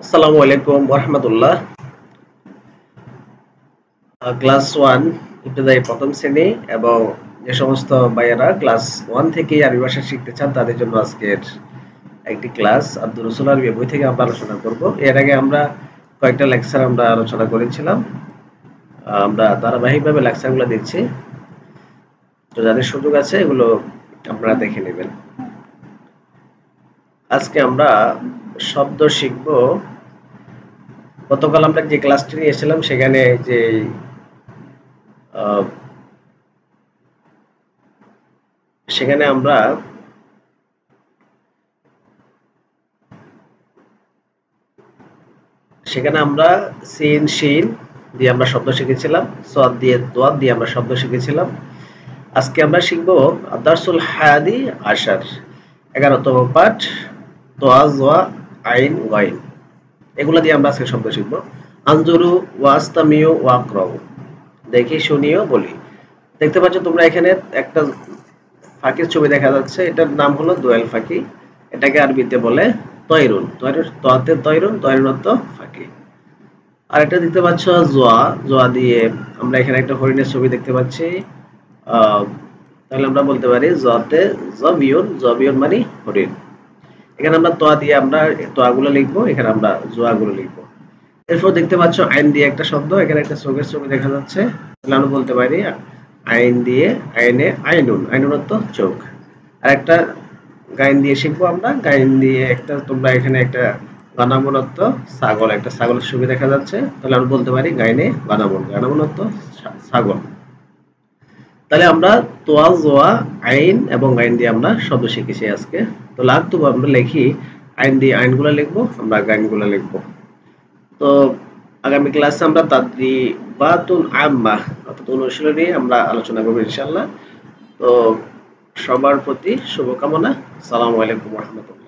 আসসালামু আলাইকুম ওয়া রাহমাতুল্লাহ। ক্লাস 1 ইবতেদায়ী প্রথম শ্রেণী এবং যে সমস্ত ভাইয়েরা ক্লাস 1 থেকেই আরবি ভাষা শিখতে চান তাদের জন্য আজকের একটি ক্লাস আব্দুর রাসূল আরবি বই থেকে আমরা আলোচনা করব। এর আগে আমরা কয়েকটা লেকচার আমরা আলোচনা করেছিলাম। আমরা ধারাবাহিকভাবে লেকচারগুলো দিচ্ছি। তো যাদের সুযোগ আছে এগুলো আপনারা দেখে নেবেন। আজকে আমরা শব্দ শিখব। গতকাল আমরা যে ক্লাসটি নিয়েছিলাম সেখানে যে সেখানে আমরা সিন শিন দিয়ে আমরা শব্দ শিখেছিলাম, সাদ দিয়ে দাদ দিয়ে আমরা শব্দ শিখেছিলাম। আজকে আমরা শিখব দারসুল হাদি আশার 11তম পাঠ তোয়া জোয়া আইন গাইন, এগুলা দিয়ে আমরা আজকে শব্দ শিখব। আনজুরু ওয়াস্তামিউ ওয়াকরাউ, দেখি শুনিও বলি। দেখতে পাচ্ছ তোমরা এখানে একটা ফাঁকির ছবি দেখা যাচ্ছে, এটার নাম হলো দোয়েল ফাঁকি। এটাকে আরবিতে বলে তয়রুন। তোয়াতে তয়রুন, তয়রুন অর্থ ফাঁকি। আর এটা দেখতে পাচ্ছ জোয়া, জোয়া দিয়ে আমরা এখানে একটা হরিণের ছবি দেখতে পাচ্ছি। তাহলে আমরা বলতে পারি জতে জবিয়ন, জবিয়ন মানে হরিণ। এখানে আমরা তোয়া দিয়ে আমরা তোয়াগুলো লিখবো, এখানে আমরা জোয়াগুলো লিখবো। এরপর দেখতে পাচ্ছ আইন দিয়ে একটা শব্দ, এখানে একটা চোখের ছবি দেখা যাচ্ছে। তাহলে আমরা বলতে পারি আইন দিয়ে আইনে আইনুন, আইনুন অর্থ চোখ। আর একটা গাইন দিয়ে শিখবো আমরা, গাইন দিয়ে একটা তোমরা এখানে একটা গানামন অর্থ ছাগল, একটা ছাগলের ছবি দেখা যাচ্ছে। তাহলে আমরা বলতে পারি গাইনে গানামন, গানামন অর্থ ছাগল। তাহলে আমরা তোয়া জোয়া আইন এবং গাইন দিয়ে আমরা শব্দ শিখেছি আজকে। তো লাগতো আমরা লিখি, আইন দিয়ে আইনগুলো লিখবো, আমরা গাইনগুলো লিখবো। তো আগামী ক্লাসে আমরা তাদরিবাতুন আম্মা অর্থাৎ অনুশীলনী আমরা আলোচনা করবো ইনশাআল্লাহ। তো সবার প্রতি শুভকামনা। আসসালামু আলাইকুম ওয়া রাহমাতুল্লাহ।